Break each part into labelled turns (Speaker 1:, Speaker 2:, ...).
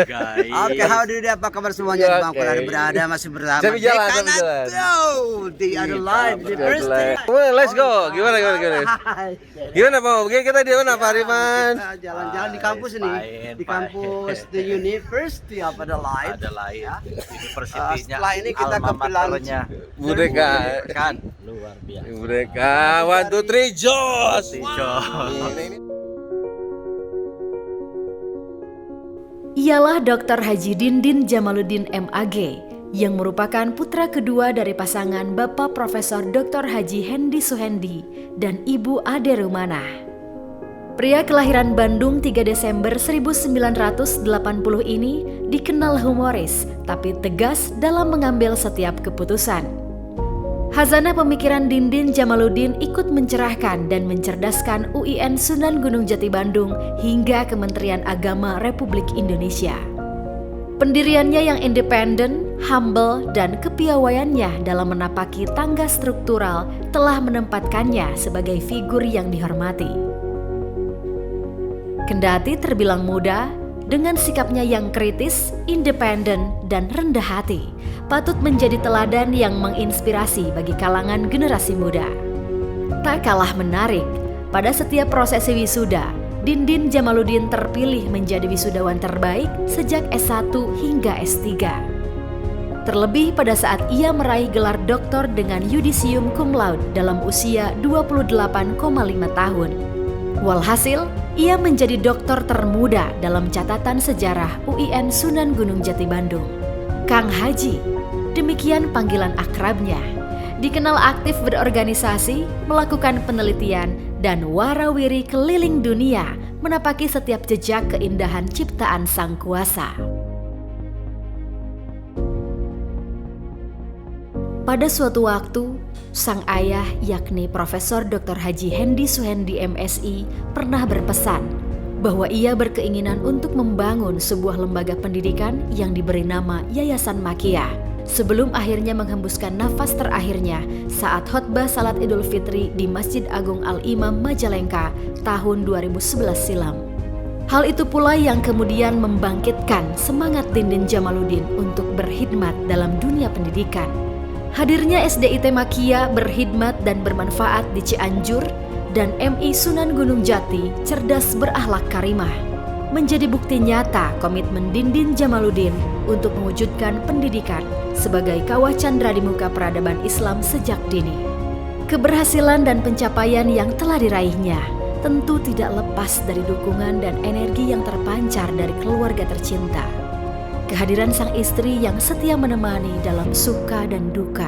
Speaker 1: Oke, how do you do? Apa kabar semuanya di Bang
Speaker 2: Oke.
Speaker 1: Ada berada masih bersama
Speaker 2: Sambil jalan,
Speaker 1: Dekan
Speaker 2: sambil jalan.
Speaker 1: Atau di ada live di first day.
Speaker 2: Well, let's go. Gimana? Gimana Pak? Kita di mana Pak Ariman?
Speaker 1: Kita jalan-jalan di kampus ini, di kampus The University of Adelaide.
Speaker 3: Universitinya,
Speaker 1: Setelah ini kita ke
Speaker 3: alma maternya
Speaker 2: Merdeka.
Speaker 3: kan luar biasa.
Speaker 2: Merdeka. 1, 2, 3, jos.
Speaker 4: Ialah Dr. Haji Dindin Jamaluddin MAG yang merupakan putra kedua dari pasangan Bapak Profesor Dr. Haji Hendi Suhendi dan Ibu Ade Rumanah. Pria kelahiran Bandung 3 Desember 1980 ini dikenal humoris tapi tegas dalam mengambil setiap keputusan. Hazanah pemikiran Dindin Jamaluddin ikut mencerahkan dan mencerdaskan UIN Sunan Gunung Jati Bandung hingga Kementerian Agama Republik Indonesia. Pendiriannya yang independen, humble, dan kepiawaiannya dalam menapaki tangga struktural telah menempatkannya sebagai figur yang dihormati. Kendati terbilang muda, dengan sikapnya yang kritis, independen, dan rendah hati, patut menjadi teladan yang menginspirasi bagi kalangan generasi muda. Tak kalah menarik, pada setiap prosesi wisuda, Dindin Jamaluddin terpilih menjadi wisudawan terbaik sejak S1 hingga S3. Terlebih pada saat ia meraih gelar doktor dengan yudisium cum laude dalam usia 28,5 tahun. Walhasil, ia menjadi doktor termuda dalam catatan sejarah UIN Sunan Gunung Jati Bandung. Kang Haji, demikian panggilan akrabnya. Dikenal aktif berorganisasi, melakukan penelitian, dan warawiri keliling dunia menapaki setiap jejak keindahan ciptaan Sang Kuasa. Pada suatu waktu, sang ayah yakni Profesor Dr. Haji Hendi Suhendi MSI pernah berpesan bahwa ia berkeinginan untuk membangun sebuah lembaga pendidikan yang diberi nama Yayasan Makia sebelum akhirnya menghembuskan nafas terakhirnya saat khotbah salat Idul Fitri di Masjid Agung Al-Imam Majalengka tahun 2011 silam. Hal itu pula yang kemudian membangkitkan semangat Dindin Jamaluddin untuk berkhidmat dalam dunia pendidikan. Hadirnya SDIT Makia berkhidmat dan bermanfaat di Cianjur dan MI Sunan Gunung Jati cerdas berakhlak karimah menjadi bukti nyata komitmen Dindin Jamaluddin untuk mewujudkan pendidikan sebagai kawah candra di muka peradaban Islam sejak dini. Keberhasilan dan pencapaian yang telah diraihnya tentu tidak lepas dari dukungan dan energi yang terpancar dari keluarga tercinta. Kehadiran sang istri yang setia menemani dalam suka dan duka,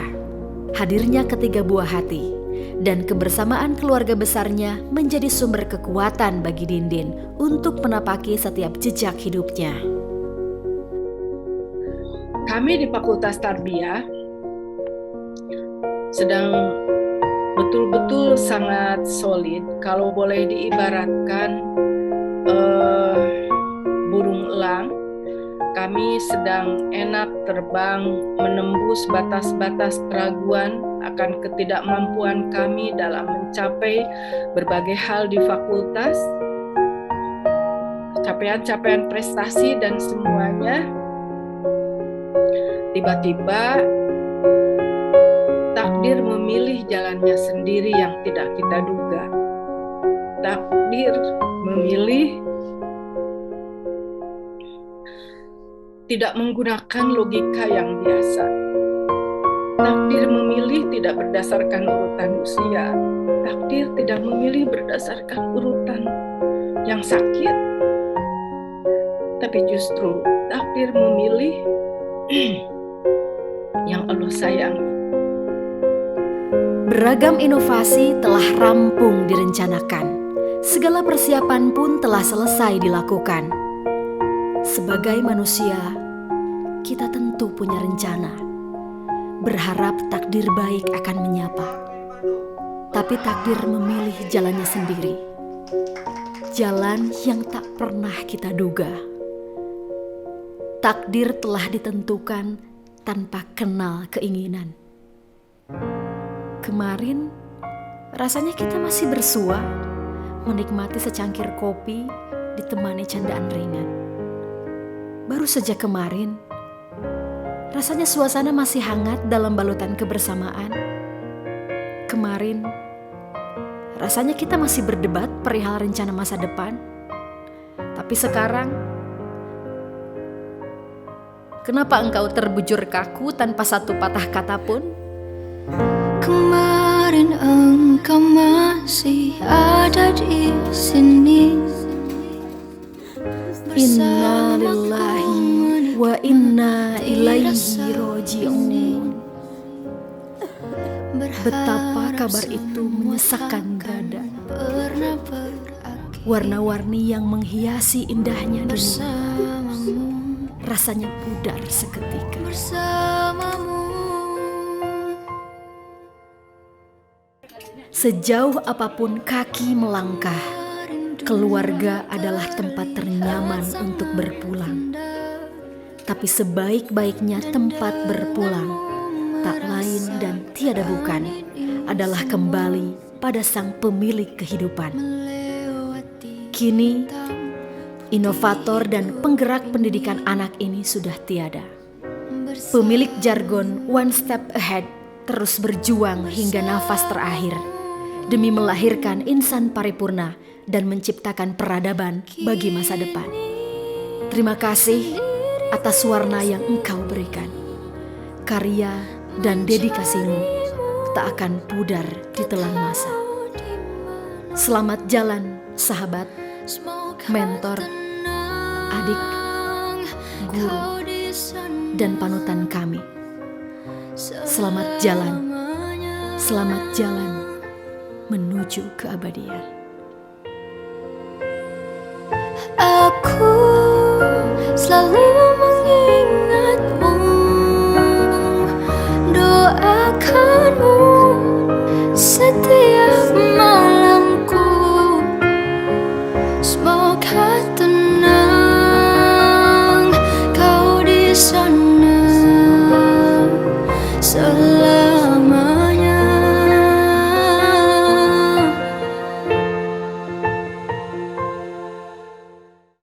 Speaker 4: hadirnya ketiga buah hati, dan kebersamaan keluarga besarnya menjadi sumber kekuatan bagi Dindin untuk menapaki setiap jejak hidupnya.
Speaker 5: Kami di Fakultas Tarbiyah sedang betul-betul sangat solid, kalau boleh diibaratkan burung elang. Kami sedang enak terbang menembus batas-batas keraguan akan ketidakmampuan kami dalam mencapai berbagai hal di fakultas, capaian-capaian prestasi dan semuanya. Tiba-tiba takdir memilih jalannya sendiri yang tidak kita duga. Takdir memilih tidak menggunakan logika yang biasa. Takdir memilih tidak berdasarkan urutan usia. Takdir tidak memilih berdasarkan urutan yang sakit. Tapi justru takdir memilih yang Allah sayangi.
Speaker 4: Beragam inovasi telah rampung direncanakan. Segala persiapan pun telah selesai dilakukan. Sebagai manusia, kita tentu punya rencana, berharap takdir baik akan menyapa. Tapi takdir memilih jalannya sendiri, jalan yang tak pernah kita duga. Takdir telah ditentukan tanpa kenal keinginan. Kemarin, rasanya kita masih bersua, menikmati secangkir kopi ditemani candaan ringan. baru saja kemarin, rasanya suasana masih hangat dalam balutan kebersamaan. Kemarin, rasanya kita masih berdebat perihal rencana masa depan. Tapi sekarang, kenapa engkau terbujur kaku tanpa satu patah kata pun?
Speaker 6: Kemarin engkau masih ada di sini.
Speaker 4: Inna lillahi wa inna ilaihi roji'un. Betapa kabar itu menyesakkan dada. Warna-warni yang menghiasi indahnya dunia rasanya pudar seketika. Sejauh apapun kaki melangkah, keluarga adalah tempat ternyaman untuk berpulang. Tapi sebaik-baiknya tempat berpulang, tak lain dan tiada bukan, adalah kembali pada sang pemilik kehidupan. Kini, inovator dan penggerak pendidikan anak ini sudah tiada. Pemilik jargon One Step Ahead terus berjuang hingga nafas terakhir demi melahirkan insan paripurna dan menciptakan peradaban bagi masa depan. Terima kasih atas warna yang engkau berikan. Karya dan dedikasimu tak akan pudar di telan masa. Selamat jalan, sahabat, mentor, adik, guru, dan panutan kami. Selamat jalan menuju keabadian.
Speaker 6: Aku selalu mengingatmu, doakanmu